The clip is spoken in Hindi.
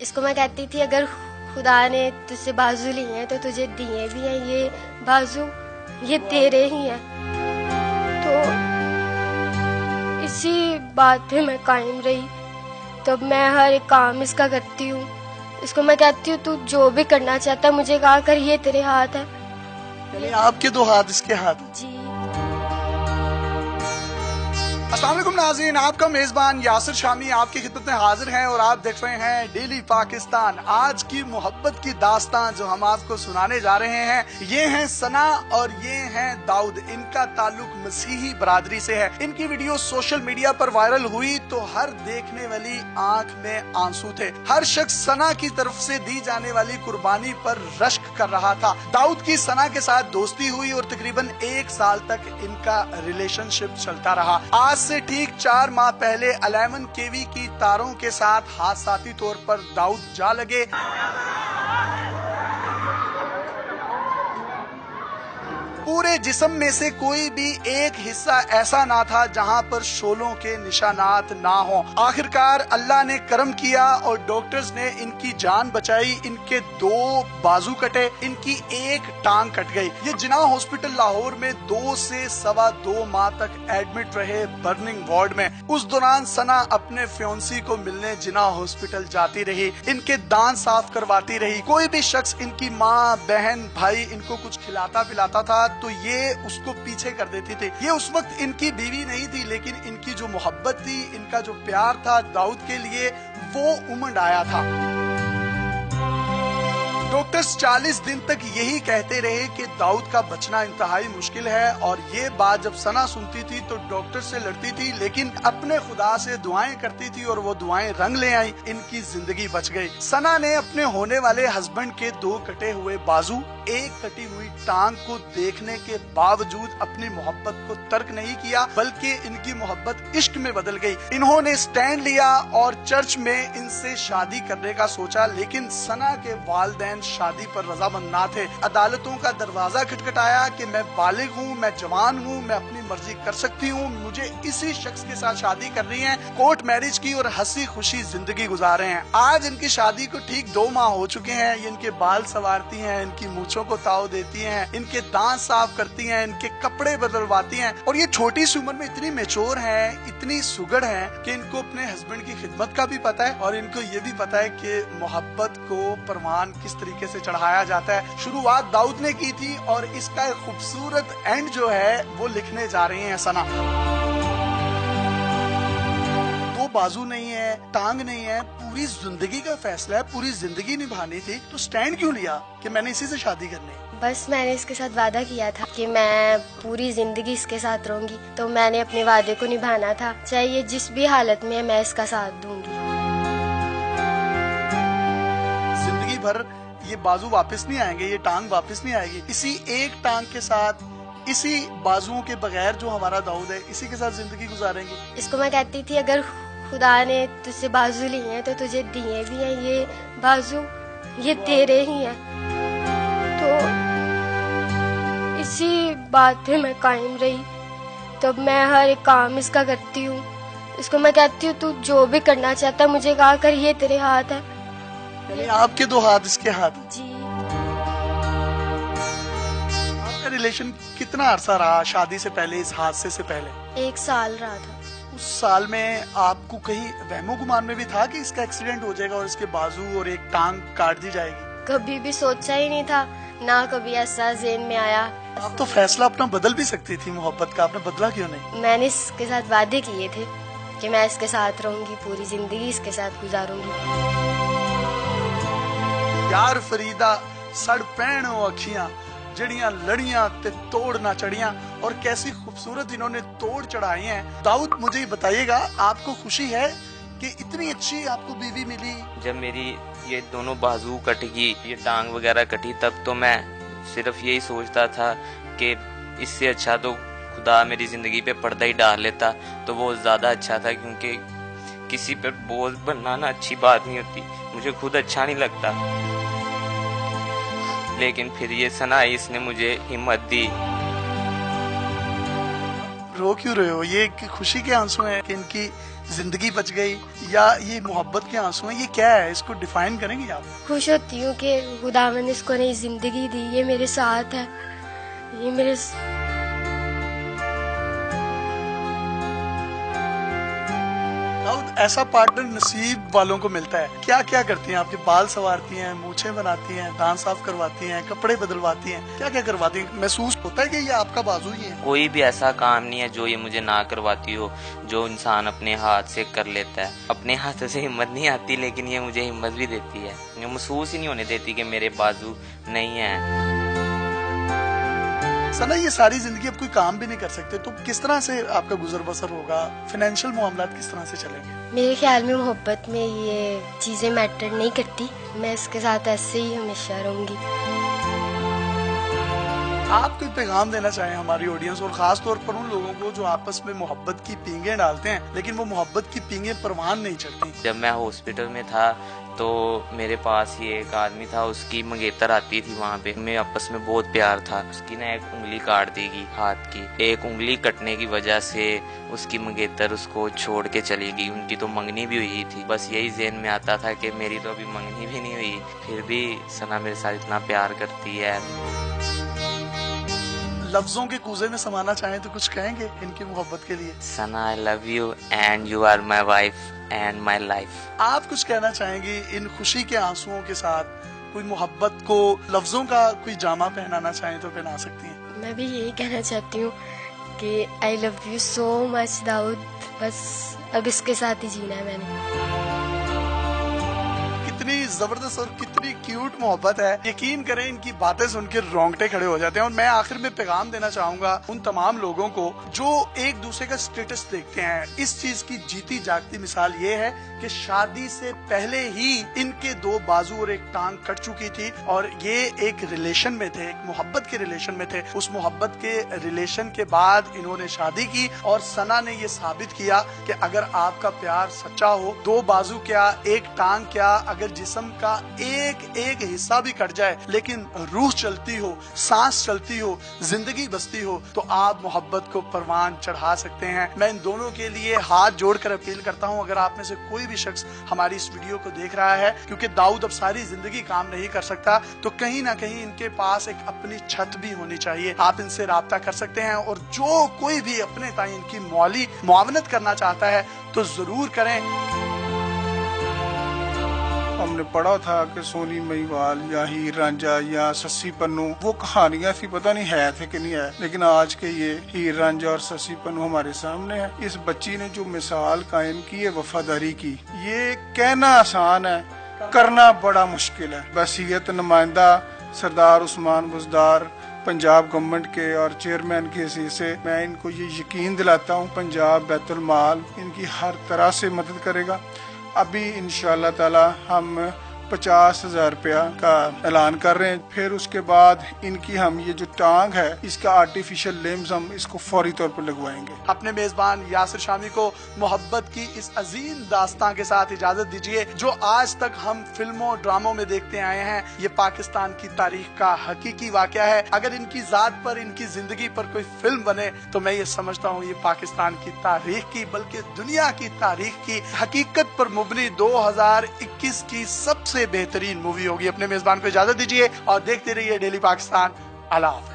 इसको मैं कहती थी अगर खुदा ने तुझसे बाजू लिए हैं तो तुझे दिए भी हैं ये बाजू, ये तेरे ही हैं। तो इसी बात पे मैं कायम रही। तब मैं हर एक काम इसका करती हूँ। इसको मैं कहती हूँ तू जो भी करना चाहता है मुझे कहा कर, ये तेरे हाथ है। यानी आपके दो हाथ इसके हाथ जी। अस्सलाम वालेकुम नाज़रीन, आपका मेजबान यासिर शामी आपकी खिदमत में हाजिर हैं और आप देख रहे हैं डेली पाकिस्तान। आज की मोहब्बत की दास्तान जो हम आपको सुनाने जा रहे हैं ये हैं सना और ये हैं दाऊद। इनका ताल्लुक मसीही बरादरी से है। इनकी वीडियो सोशल मीडिया पर वायरल हुई तो हर देखने वाली आंख में आंसू थे। हर शख्स सना की तरफ से दी जाने वाली कुर्बानी पर रश्क कर रहा था। दाऊद की सना के साथ दोस्ती हुई और तकरीबन 1 साल तक इनका रिलेशनशिप चलता रहा। आज से ठीक 4 माह पहले 11 केवी की तारों के साथ हादसाती तौर पर दाऊद जा लगे। पूरे जिस्म में से कोई भी एक हिस्सा ऐसा ना था जहां पर शोलों के निशानात ना हो। आखिरकार अल्लाह ने करम किया और डॉक्टर्स ने इनकी जान बचाई। इनके 2 बाजू कटे, इनकी 1 टांग कट गई। ये जिना हॉस्पिटल लाहौर में 2 से 2.25 माह तक एडमिट रहे बर्निंग वार्ड में। उस दौरान सना अपने फ्योंसी को मिलने जिना हॉस्पिटल जाती रही, इनके दांत साफ करवाती रही। कोई भी शख्स इनकी माँ, बहन, भाई इनको कुछ खिलाता पिलाता था तो ये उसको पीछे कर देती थी। ये उस वक्त इनकी बीवी नहीं थी लेकिन इनकी जो मोहब्बत थी, इनका जो प्यार था दाऊद के लिए वो उमड़ आया था। डॉक्टर्स 40 दिन तक यही कहते रहे कि दाऊद का बचना इंतहाई मुश्किल है और ये बात जब सना सुनती थी तो डॉक्टर से लड़ती थी लेकिन अपने खुदा से दुआएं करती थी और वो दुआएं रंग ले आई। इनकी जिंदगी बच गई। सना ने अपने होने वाले हस्बैंड के 2 कटे हुए बाजू, 1 कटी हुई टांग को देखने के बावजूद अपनी मोहब्बत को तर्क नहीं किया बल्कि इनकी मोहब्बत इश्क में बदल गई। इन्होंने स्टैंड लिया और चर्च में इनसे शादी करने का सोचा लेकिन सना के वालिदैन शादी पर रजामंद ना थे। अदालतों का दरवाजा खटखटाया कि मैं बालिग हूँ, मैं जवान हूँ, मैं अपनी मर्जी कर सकती हूँ, मुझे इसी शख्स के साथ शादी करनी है। कोर्ट मैरिज की और हंसी खुशी जिंदगी गुजारे हैं। आज इनकी शादी को ठीक 2 माह हो चुके हैं। ये इनके बाल संवारती हैं, इनकी मूंछों को ताव देती हैं, इनके दांत साफ करती हैं, इनके कपड़े बदलवाती हैं और ये छोटी सी उम्र में इतनी मैच्योर हैं, इतनी सुगड़ हैं कि इनको अपने हस्बैंड की खिदमत का भी पता है और इनको ये भी पता है कि मोहब्बत को परवान किस तरीके से चढ़ाया जाता है। शुरुआत दाऊद ने की थी और इसका एक खूबसूरत एंड जो है वो लिखने जा रही हैं सना। 2 बाजू नहीं है, टांग नहीं है, पूरी जिंदगी का फैसला है, पूरी जिंदगी निभानी थी तो स्टैंड क्यों लिया कि मैंने इसी से शादी करनी है? बस मैंने इसके साथ वादा किया था कि मैं पूरी जिंदगी इसके साथ रहूंगी तो मैंने अपने वादे को निभाना था। चाहे ये जिस भी हालत में मैं इसका साथ दूंगी। जिंदगी भर ये बाजू वापस नहीं आएंगे, ये टांग वापस नहीं आएगी। इसी 1 टांग के साथ, इसी बाजुओं के बगैर जो हमारा दाऊद है इसी के साथ जिंदगी गुजारेंगे। इसको मैं कहती थी अगर खुदा ने तुझसे बाजू लिए हैं तो तुझे दिए भी हैं ये बाजू, ये तेरे ही हैं। तो इसी बात पे मैं कायम रही। तब मैं हर एक काम इसका करती हूँ। इसको मैं कहती हूँ तू जो भी करना चाहता है मुझे कहा कर, ये तेरे हाथ है। यानी आपके 2 हाथ इसके हाथ। जी। आपका रिलेशन कितना अरसा रहा शादी से पहले, इस हादसे से पहले? 1 साल रहा था। उस साल में आपको कहीं वहमो गुमान में भी था कि इसका एक्सीडेंट हो जाएगा और इसके बाजू और 1 टांग काट दी जाएगी? कभी भी सोचा ही नहीं था, ना कभी ऐसा ज़हन में आया। आप तो फैसला अपना बदल भी सकती थी मोहब्बत का, आपने बदला क्यों नहीं? मैंने इसके साथ वादे किए थे कि मैं इसके साथ रहूंगी, पूरी जिंदगी इसके साथ गुजारूंगी। यार फरीदा सड़ पैण अखियां जड़ियां लड़ियां ते तोड़ ना चढ़ियां, और कैसी खूबसूरत इन्होंने तोड़ चढ़ाई हैं। दाऊद मुझे बताइएगा, आपको खुशी है कि इतनी अच्छी आपको बीवी मिली? जब मेरी ये दोनों बाजू कटेगी, ये टांग वगैरह कटी, तब तो मैं सिर्फ यही सोचता था कि इससे अच्छा तो खुदा मेरी जिंदगी पे पर्दा ही डाल लेता तो वो ज्यादा अच्छा था, क्योंकि किसी पर बोझ बनना ना अच्छी बात नहीं होती, मुझे खुद अच्छा नहीं लगता। लेकिन फिर ये सना, इसने मुझे हिम्मत दी। रो क्यों रहे हो? ये खुशी के आंसू हैं कि इनकी जिंदगी बच गई, या ये मोहब्बत के आंसू हैं, ये क्या है, इसको डिफाइन करेंगे आप? खुश होती हूँ कि खुदावंद ने इसको नई जिंदगी दी, ये मेरे साथ है, ये मेरे दाऊद, ऐसा पार्टनर नसीब वालों को मिलता है। क्या क्या करती हैं? आपके बाल संवारती हैं, मूछे बनाती हैं, दांत साफ करवाती हैं, कपड़े बदलवाती हैं, क्या क्या करवाती हैं? महसूस होता है कि ये आपका बाजू ही है? कोई भी ऐसा काम नहीं है जो ये मुझे ना करवाती हो, जो इंसान अपने हाथ से कर लेता है। अपने हाथ से हिम्मत नहीं आती, लेकिन ये मुझे हिम्मत भी देती है। ये महसूस ही नहीं होने देती कि मेरे बाजू नहीं है। सना, ये सारी जिंदगी अब कोई काम भी नहीं कर सकते, तो किस तरह से आपका गुजर बसर होगा? फाइनेंशियल मामलात किस तरह से चलेंगे? मेरे ख्याल में मोहब्बत में ये चीजें मैटर नहीं करती, मैं इसके साथ ऐसे ही हमेशा रहूंगी। आप कोई पैगाम देना चाहें हमारी ऑडियंस और खास तौर पर उन लोगों को जो आपस में मोहब्बत की पींगे डालते हैं, लेकिन वो मोहब्बत की पींगे परवान नहीं चढ़ती? जब मैं हॉस्पिटल में था तो मेरे पास ही एक आदमी था, उसकी मंगेतर आती थी वहाँ पे, हमें आपस में बहुत प्यार था। उसकी ना एक उंगली काट देगी हाथ की, एक उंगली कटने की वजह से उसकी मंगेतर उसको छोड़ के चली गई। उनकी तो मंगनी भी हुई थी। बस यही ज़हन में आता था कि मेरी तो अभी मंगनी भी नहीं हुई, फिर भी सना मेरे साथ इतना प्यार करती है। लफ्जों के कूजे में समाना चाहें तो कुछ कहेंगे इनकी मोहब्बत के लिए? Sana, I love you and you are my wife and my life. आप कुछ कहना चाहेंगे इन खुशी के आंसुओं के साथ? कोई मोहब्बत को लफ्जों का कोई जामा पहनाना चाहें तो पहना सकती हैं। मैं भी यही कहना चाहती हूँ कि I love you so much Dawood, बस अब इसके साथ ही जीना है मैंने। कितनी जबरदस्त और कितनी क्यूट मोहब्बत है। यकीन करें, इनकी बातें सुन के रोंगटे खड़े हो जाते हैं। और मैं आखिर में पैगाम देना चाहूंगा उन तमाम लोगों को जो एक दूसरे का स्टेटस देखते हैं। इस चीज की जीती जागती मिसाल ये है कि शादी से पहले ही इनके दो बाजू और एक टांग कट चुकी थी, और ये एक रिलेशन में थे, एक मोहब्बत के रिलेशन में थे। उस मोहब्बत के रिलेशन के बाद इन्होंने शादी की, और सना ने ये साबित किया कि अगर आपका प्यार सच्चा हो, दो बाजू क्या, एक टांग क्या, अगर जिस्म का एक एक हिस्सा भी कट जाए लेकिन रूह चलती हो, सांस चलती हो, जिंदगी बसती हो, तो आप मोहब्बत को परवान चढ़ा सकते हैं। मैं इन दोनों के लिए हाथ जोड़कर अपील करता हूं, अगर आप में से कोई भी शख्स हमारी इस वीडियो को देख रहा है, क्योंकि दाऊद अब सारी जिंदगी काम नहीं कर सकता, तो कहीं ना कहीं इनके पास एक अपनी छत भी होनी चाहिए। आप इनसे राब्ता कर सकते हैं, और जो कोई भी अपने ताई इनकी मौली मुआवनत करना चाहता है तो जरूर करें। हमने पढ़ा था कि सोनी महिवाल या हीर रांझा या सस्सी पन्नू वो कहानियां थी, पता नहीं है थे कि नहीं है, लेकिन आज के ये हीर रांझा और सस्सी पन्नू हमारे सामने है। इस बच्ची ने जो मिसाल कायम की है वफादारी की, ये कहना आसान है, करना बड़ा मुश्किल है। बसीयत नुमाइंदा सरदार उस्मान बुज़दार पंजाब गवर्नमेंट के और चेयरमैन के हैसियत से मैं इनको ये यकीन दिलाता हूँ, पंजाब बैतुल माल इनकी हर तरह से मदद करेगा। अभी इंशाअल्लाह ताला हम 50,000 रुपया का ऐलान कर रहे हैं। फिर उसके बाद इनकी हम ये जो टांग है इसका आर्टिफिशियल लिम्स हम इसको फौरी तौर पर लगवाएंगे। अपने मेजबान यासिर शामी को मोहब्बत की इस अजीम दास्तां के साथ इजाजत दीजिए। जो आज तक हम फिल्मों ड्रामों में देखते आए हैं, ये पाकिस्तान की तारीख का हकीकी वाकया है। अगर इनकी जात पर, इनकी जिंदगी पर कोई फिल्म बने तो मैं ये समझता हूँ ये पाकिस्तान की तारीख की, बल्कि दुनिया की तारीख की हकीकत पर मुबनी 2021 की सबसे बेहतरीन मूवी होगी। अपने मेजबान को इजाजत दीजिए और देखते रहिए डेली पाकिस्तान। अल्लाह हाफ़िज़।